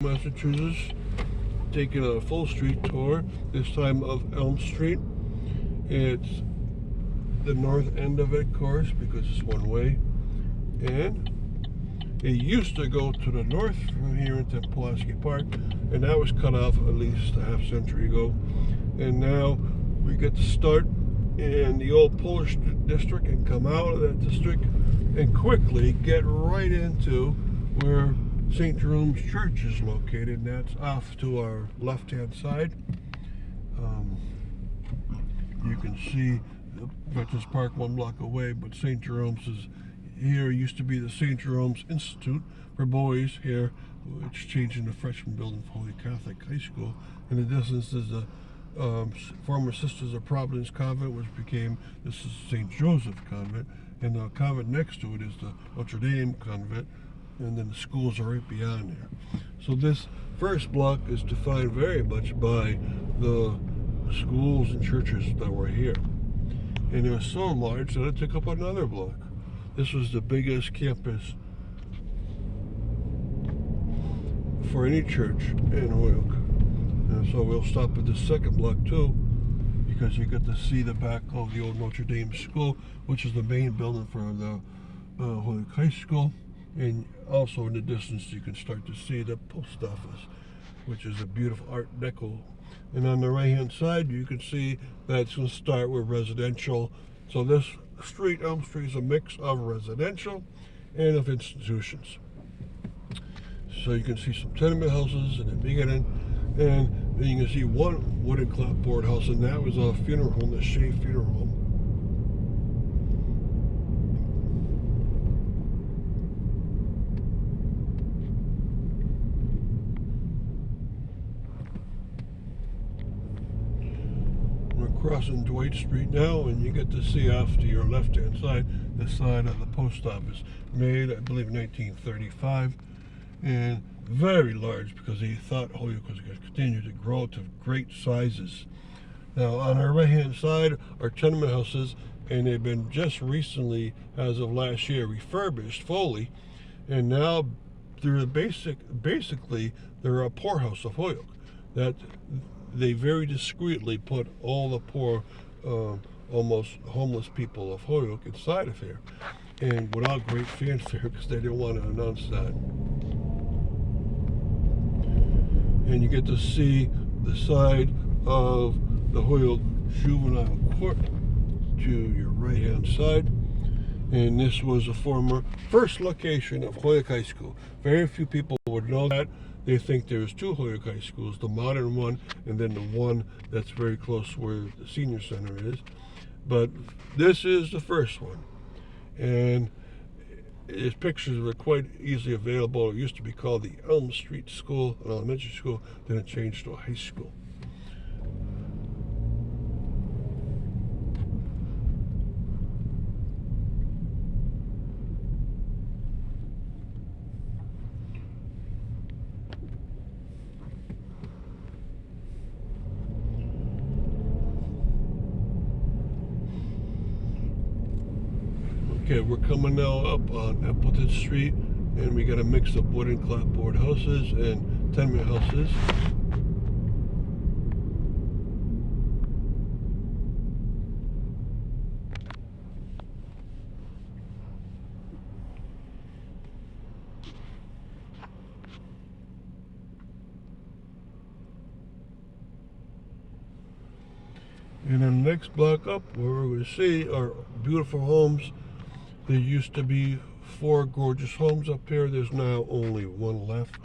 Massachusetts, taking a full street tour, this time of Elm Street. It's the north end of it, of course, because it's one way. And it used to go to the north from here into Pulaski Park, and that was cut off at least a half century ago. And now we get to start in the old Polish district and come out of that district and quickly get right into where St. Jerome's Church is located, and that's off to our left-hand side. You can see the Veterans Park one block away, but St. Jerome's is here. It used to be the St. Jerome's Institute for Boys here, which changed into freshman building for Holy Catholic High School. In the distance is the former Sisters of Providence Convent, which became this is St. Joseph Convent, and the convent next to it is the Notre Dame Convent, and then the schools are right beyond there. So this first block is defined very much by the schools and churches that were here. And it was so large that it took up another block. This was the biggest campus for any church in Holyoke. And so we'll stop at the second block too, because you get to see the back of the old Notre Dame School, which is the main building for the Holyoke High School. And also in the distance you can start to see the post office, which is a beautiful Art Deco. And on the right hand side you can see that it's going to start with residential. So this street, Elm Street, is a mix of residential and of institutions. So you can see some tenement houses in the beginning, and then you can see one wooden clapboard house, and that was a funeral home, the Shea Funeral Home. Crossing Dwight Street now, and you get to see off to your left-hand side the side of the post office, made I believe 1935, and very large because he thought Holyoke was going to continue to grow to great sizes. Now on our right-hand side are tenement houses, and they've been just recently, as of last year, refurbished fully, and now they're basically they're a poorhouse of Holyoke. That they very discreetly put all the poor, almost homeless people of Holyoke inside of here, and without great fanfare because they didn't want to announce that. And you get to see the side of the Holyoke Juvenile Court to your right-hand side, and this was a former first location of Holyoke High School. Very few people would know that. They think there's two Holyoke High Schools, the modern one and then the one that's very close where the senior center is. But this is the first one. And its pictures were quite easily available. It used to be called the Elm Street School, an elementary school, then it changed to a high school. Okay, we're coming now up on Appleton Street, and we got a mix of wooden clapboard houses and tenement houses. And then the next block up, where we're going to see are beautiful homes. There used to be 4 gorgeous homes up here. There's now only one left.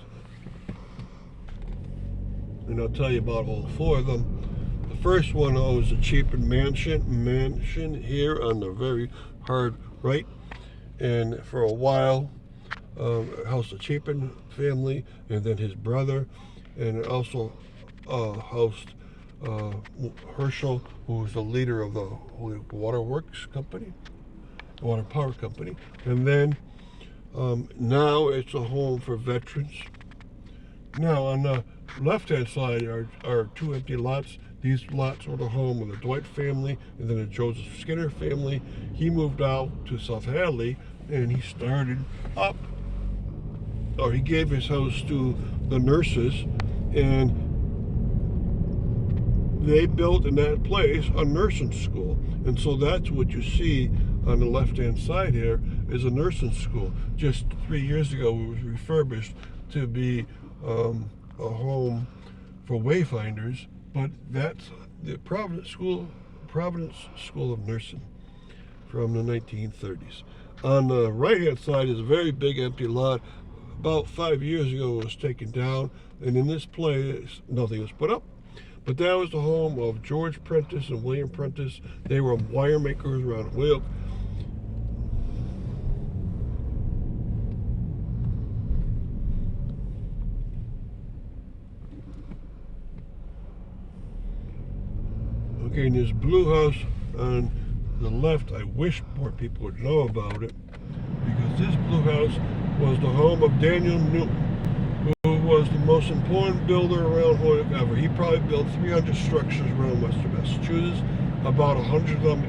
And I'll tell you about all 4 of them. The first one was a Chapin mansion here on the very hard right. And for a while, housed the Chapin family and then his brother. And it also housed Herschel, who was the leader of the Waterworks Company. Water Power Company. And then now it's a home for veterans. Now on the left-hand side are 2 empty lots. These lots were the home of the Dwight family and then the Joseph Skinner family. He moved out to South Hadley and he started up or he gave his house to the nurses, and they built in that place a nursing school. And so that's what you see on the left-hand side here is a nursing school. Just 3 years ago, it was refurbished to be a home for wayfinders, but that's the Providence School of Nursing from the 1930s. On the right-hand side is a very big empty lot. About 5 years ago, it was taken down, and in this place, nothing was put up. But that was the home of George Prentice and William Prentice. They were wire makers around Holyoke. Okay, and this blue house on the left, I wish more people would know about it, because this blue house was the home of Daniel Newton, who was the most important builder around Holyoke ever. He probably built 300 structures around Western Massachusetts, about 100 of them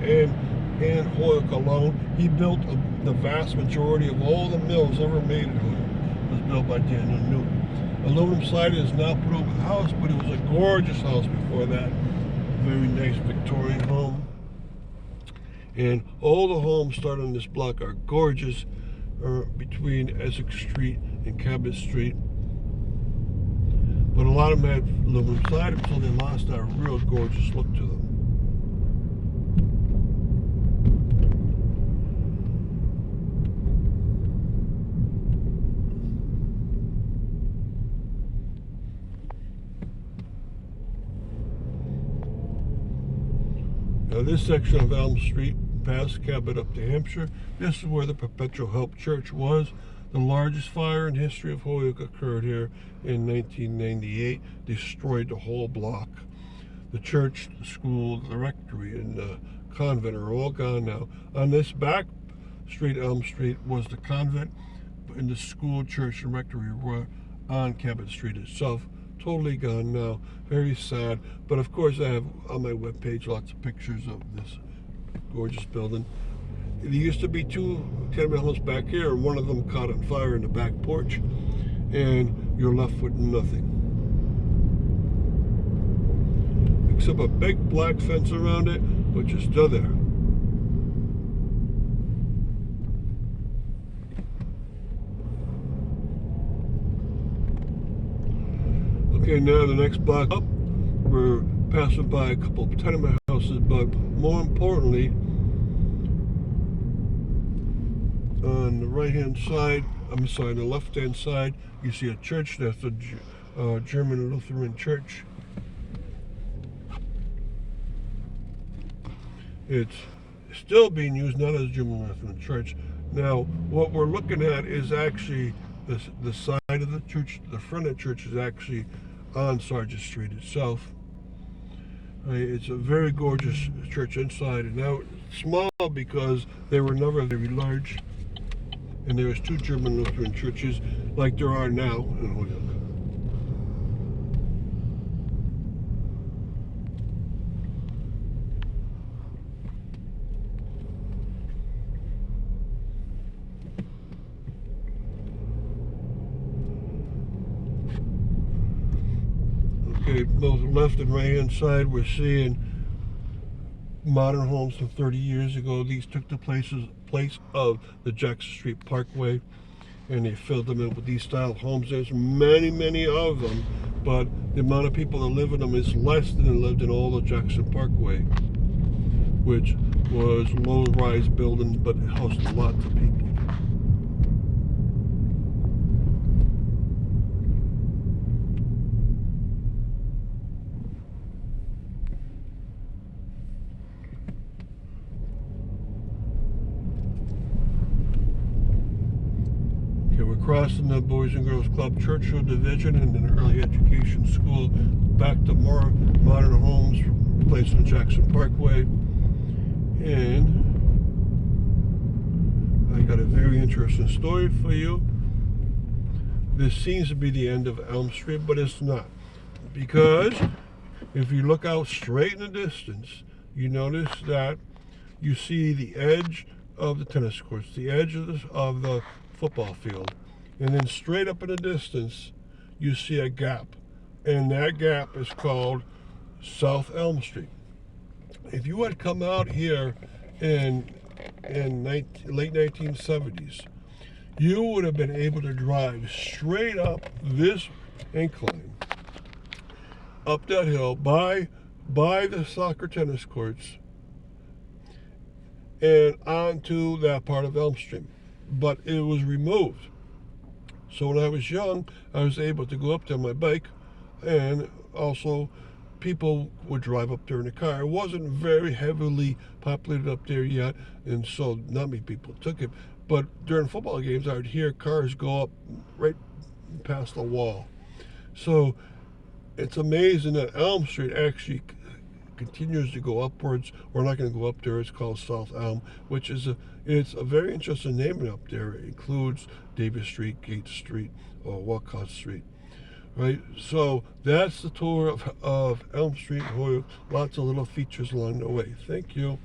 in Holyoke alone. He built the vast majority of all the mills ever made in Holyoke was built by Daniel Newton. Aluminum siding is now put over the house, but it was a gorgeous house before that. Very nice Victorian home. And all the homes started on this block are gorgeous, between Essex Street and Cabot Street. But a lot of them had aluminum siding until they lost that real gorgeous look to them. Now this section of Elm Street, past Cabot up to Hampshire, this is where the Perpetual Help Church was. The largest fire in history of Holyoke occurred here in 1998, destroyed the whole block. The church, the school, the rectory, and the convent are all gone now. On this back street, Elm Street, was the convent, and the school, church, and rectory were on Cabot Street itself. Totally gone now. Very sad. But of course, I have on my webpage lots of pictures of this gorgeous building. There used to be two tenement homes back here, and one of them caught on fire in the back porch, and you're left with nothing except a big black fence around it, which is still there. Okay, now the next block up, we're passing by a couple of tenement houses, but more importantly, on the right-hand side, the left-hand side, you see a church. That's a German Lutheran church. It's still being used, not as a German Lutheran church. Now, what we're looking at is actually the side of the church. The front of the church is actually on Sargent Street itself. It's a very gorgeous church inside, and now it's small because they were never very large. And there was two German Lutheran churches like there are now in Holyoke. Okay, both left and right hand side, we're seeing modern homes from 30 years ago. These took the place of the Jackson Street Parkway, and they filled them in with these style homes. There's many of them, but the amount of people that live in them is less than lived in all the Jackson Parkway, which was low-rise buildings but housed lots of people. Crossing the Boys and Girls Club Churchill Division and an early education school, back to more modern homes placed on Jackson Parkway. And I got a very interesting story for you. This seems to be the end of Elm Street, but it's not. Because if you look out straight in the distance, you notice that you see the edge of the tennis courts, the edge of the football field. And then straight up in the distance, you see a gap. And that gap is called South Elm Street. If you had come out here in late 1970s, you would have been able to drive straight up this incline, up that hill, by the soccer tennis courts, and onto that part of Elm Street. But it was removed. So when I was young, I was able to go up there on my bike, and also people would drive up there in a car. It wasn't very heavily populated up there yet, and so not many people took it. But during football games, I would hear cars go up right past the wall. So it's amazing that Elm Street actually continues to go upwards. We're not going to go up there. It's called South Elm, which is it's a very interesting naming up there. It includes Davis Street, Gates Street, or Walcott Street. Right, so that's the tour of Elm Street, Holyoke. Lots of little features along the way. Thank you.